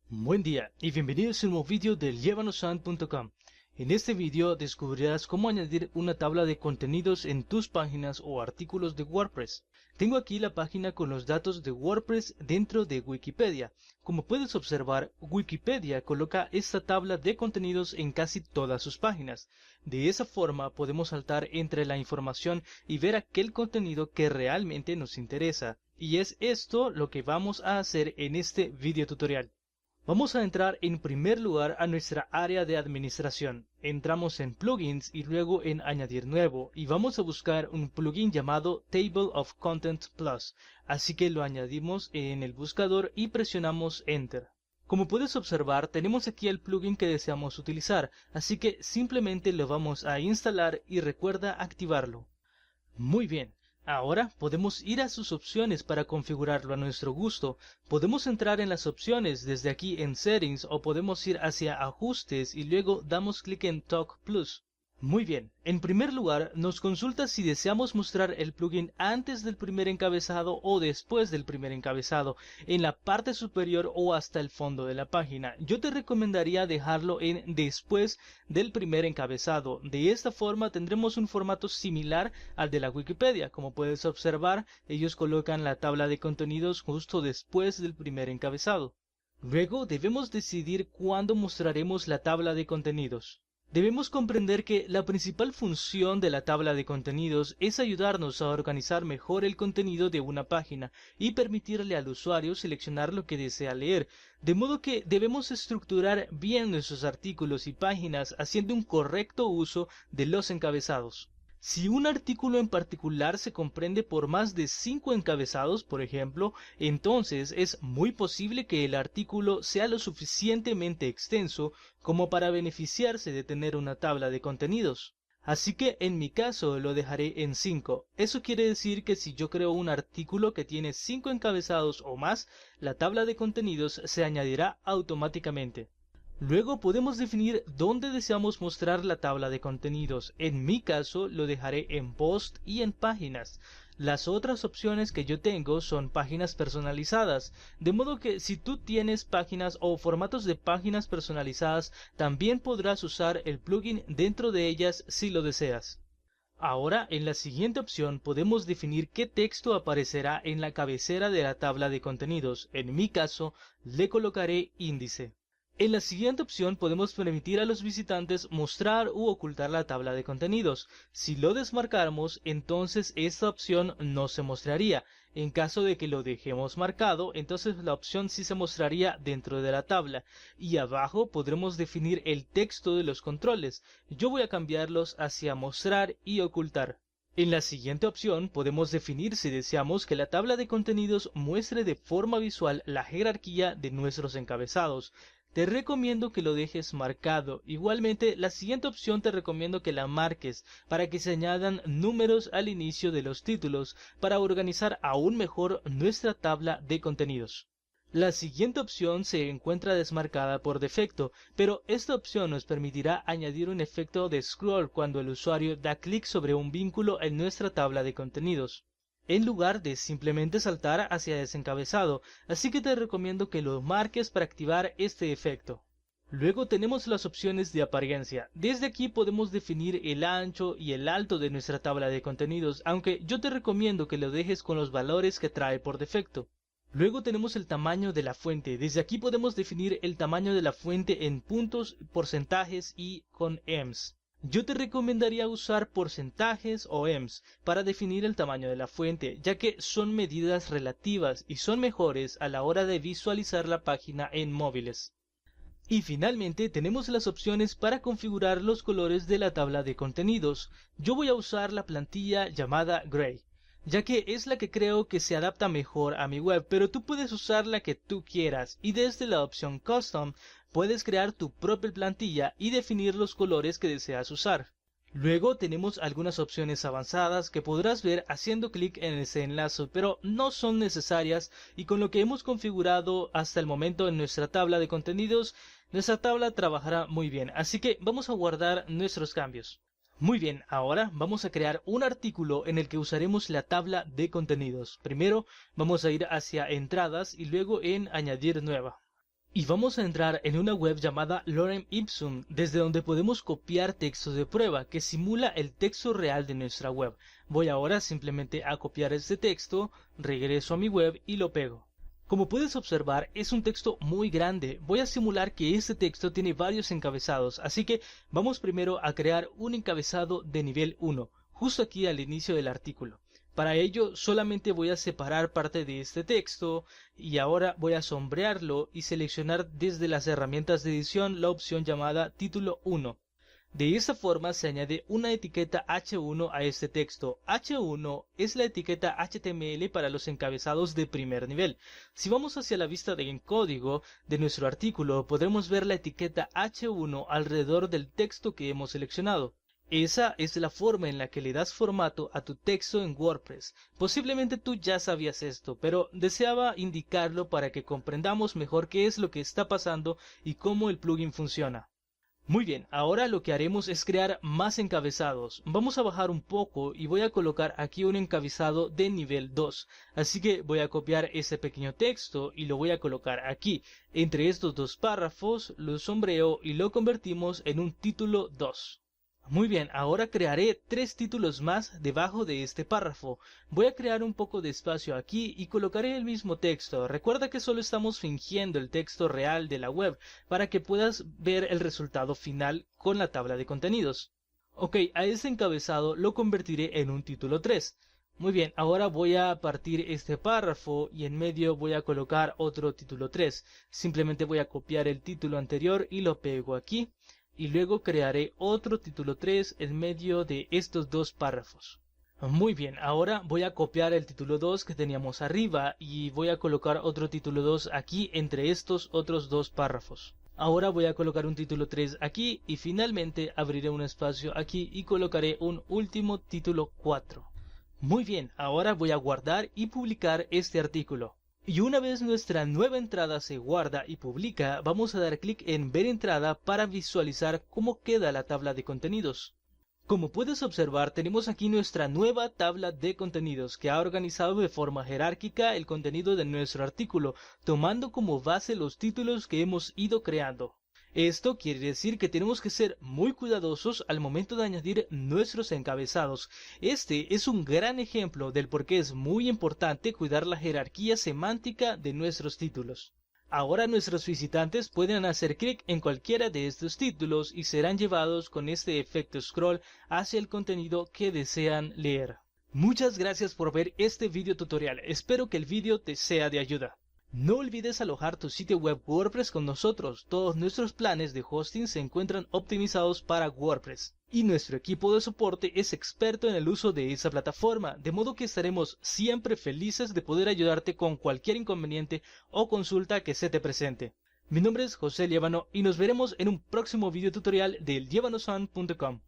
Buen día y bienvenidos a un nuevo vídeo de llevanosan.com. En este vídeo descubrirás cómo añadir una tabla de contenidos en tus páginas o artículos de WordPress. Tengo aquí la página con los datos de WordPress dentro de Wikipedia. Como puedes observar, Wikipedia coloca esta tabla de contenidos en casi todas sus páginas. De esa forma podemos saltar entre la información y ver aquel contenido que realmente nos interesa. Y es esto lo que vamos a hacer en este video tutorial. Vamos a entrar en primer lugar a nuestra área de administración. Entramos en plugins y luego en añadir nuevo y vamos a buscar un plugin llamado Table of Contents Plus. Así que lo añadimos en el buscador y presionamos Enter. Como puedes observar, tenemos aquí el plugin que deseamos utilizar, así que simplemente lo vamos a instalar y recuerda activarlo. Muy bien. Ahora podemos ir a sus opciones para configurarlo a nuestro gusto. Podemos entrar en las opciones desde aquí en Settings o podemos ir hacia Ajustes y luego damos clic en Talk Plus. Muy bien, en primer lugar nos consulta si deseamos mostrar el plugin antes del primer encabezado o después del primer encabezado, en la parte superior o hasta el fondo de la página. Yo te recomendaría dejarlo en después del primer encabezado. De esta forma tendremos un formato similar al de la Wikipedia. Como puedes observar, ellos colocan la tabla de contenidos justo después del primer encabezado. Luego debemos decidir cuándo mostraremos la tabla de contenidos. Debemos comprender que la principal función de la tabla de contenidos es ayudarnos a organizar mejor el contenido de una página y permitirle al usuario seleccionar lo que desea leer, de modo que debemos estructurar bien nuestros artículos y páginas haciendo un correcto uso de los encabezados. Si un artículo en particular se comprende por más de 5 encabezados, por ejemplo, entonces es muy posible que el artículo sea lo suficientemente extenso como para beneficiarse de tener una tabla de contenidos. Así que en mi caso lo dejaré en 5. Eso quiere decir que si yo creo un artículo que tiene 5 encabezados o más, la tabla de contenidos se añadirá automáticamente. Luego podemos definir dónde deseamos mostrar la tabla de contenidos. En mi caso lo dejaré en post y en páginas. Las otras opciones que yo tengo son páginas personalizadas, de modo que si tú tienes páginas o formatos de páginas personalizadas, también podrás usar el plugin dentro de ellas si lo deseas. Ahora, en la siguiente opción podemos definir qué texto aparecerá en la cabecera de la tabla de contenidos. En mi caso, le colocaré índice. En la siguiente opción podemos permitir a los visitantes mostrar u ocultar la tabla de contenidos. Si lo desmarcamos, entonces esta opción no se mostraría. En caso de que lo dejemos marcado, entonces la opción sí se mostraría dentro de la tabla. Y abajo podremos definir el texto de los controles. Yo voy a cambiarlos hacia mostrar y ocultar. En la siguiente opción podemos definir si deseamos que la tabla de contenidos muestre de forma visual la jerarquía de nuestros encabezados. Te recomiendo que lo dejes marcado. Igualmente, la siguiente opción te recomiendo que la marques para que se añadan números al inicio de los títulos para organizar aún mejor nuestra tabla de contenidos. La siguiente opción se encuentra desmarcada por defecto, pero esta opción nos permitirá añadir un efecto de scroll cuando el usuario da clic sobre un vínculo en nuestra tabla de contenidos, en lugar de simplemente saltar hacia desencabezado, así que te recomiendo que lo marques para activar este efecto. Luego tenemos las opciones de apariencia. Desde aquí podemos definir el ancho y el alto de nuestra tabla de contenidos, aunque yo te recomiendo que lo dejes con los valores que trae por defecto. Luego tenemos el tamaño de la fuente. Desde aquí podemos definir el tamaño de la fuente en puntos, porcentajes y con EMS. Yo te recomendaría usar porcentajes o EMS para definir el tamaño de la fuente, ya que son medidas relativas y son mejores a la hora de visualizar la página en móviles. Y finalmente tenemos las opciones para configurar los colores de la tabla de contenidos. Yo voy a usar la plantilla llamada Gray, ya que es la que creo que se adapta mejor a mi web, pero tú puedes usar la que tú quieras y desde la opción Custom puedes crear tu propia plantilla y definir los colores que deseas usar. Luego tenemos algunas opciones avanzadas que podrás ver haciendo clic en ese enlace, pero no son necesarias y con lo que hemos configurado hasta el momento en nuestra tabla de contenidos, nuestra tabla trabajará muy bien, así que vamos a guardar nuestros cambios. Muy bien, ahora vamos a crear un artículo en el que usaremos la tabla de contenidos. Primero vamos a ir hacia entradas y luego en añadir nueva. Y vamos a entrar en una web llamada Lorem Ipsum, desde donde podemos copiar textos de prueba que simula el texto real de nuestra web. Voy ahora simplemente a copiar este texto, regreso a mi web y lo pego. Como puedes observar, es un texto muy grande. Voy a simular que este texto tiene varios encabezados, así que vamos primero a crear un encabezado de nivel 1, justo aquí al inicio del artículo. Para ello solamente voy a separar parte de este texto y ahora voy a sombrearlo y seleccionar desde las herramientas de edición la opción llamada título 1. De esta forma se añade una etiqueta H1 a este texto. H1 es la etiqueta HTML para los encabezados de primer nivel. Si vamos hacia la vista en código de nuestro artículo, podremos ver la etiqueta H1 alrededor del texto que hemos seleccionado. Esa es la forma en la que le das formato a tu texto en WordPress. Posiblemente tú ya sabías esto, pero deseaba indicarlo para que comprendamos mejor qué es lo que está pasando y cómo el plugin funciona. Muy bien, ahora lo que haremos es crear más encabezados. Vamos a bajar un poco y voy a colocar aquí un encabezado de nivel 2. Así que voy a copiar ese pequeño texto y lo voy a colocar aquí. Entre estos dos párrafos lo sombreo y lo convertimos en un título 2. Muy bien, ahora crearé 3 títulos más debajo de este párrafo. Voy a crear un poco de espacio aquí y colocaré el mismo texto. Recuerda que solo estamos fingiendo el texto real de la web para que puedas ver el resultado final con la tabla de contenidos. Ok, a ese encabezado lo convertiré en un título 3. Muy bien, ahora voy a partir este párrafo y en medio voy a colocar otro título 3. Simplemente voy a copiar el título anterior y lo pego aquí. Y luego crearé otro título 3 en medio de estos dos párrafos. Muy bien, ahora voy a copiar el título 2 que teníamos arriba y voy a colocar otro título 2 aquí entre estos otros dos párrafos. Ahora voy a colocar un título 3 aquí y finalmente abriré un espacio aquí y colocaré un último título 4. Muy bien, ahora voy a guardar y publicar este artículo. Y una vez nuestra nueva entrada se guarda y publica, vamos a dar clic en Ver entrada para visualizar cómo queda la tabla de contenidos. Como puedes observar, tenemos aquí nuestra nueva tabla de contenidos que ha organizado de forma jerárquica el contenido de nuestro artículo, tomando como base los títulos que hemos ido creando. Esto quiere decir que tenemos que ser muy cuidadosos al momento de añadir nuestros encabezados. Este es un gran ejemplo del por qué es muy importante cuidar la jerarquía semántica de nuestros títulos. Ahora nuestros visitantes pueden hacer clic en cualquiera de estos títulos y serán llevados con este efecto scroll hacia el contenido que desean leer. Muchas gracias por ver este video tutorial. Espero que el video te sea de ayuda. No olvides alojar tu sitio web WordPress con nosotros. Todos nuestros planes de hosting se encuentran optimizados para WordPress. Y nuestro equipo de soporte es experto en el uso de esa plataforma, de modo que estaremos siempre felices de poder ayudarte con cualquier inconveniente o consulta que se te presente. Mi nombre es José Liébano y nos veremos en un próximo video tutorial del liebanosan.com.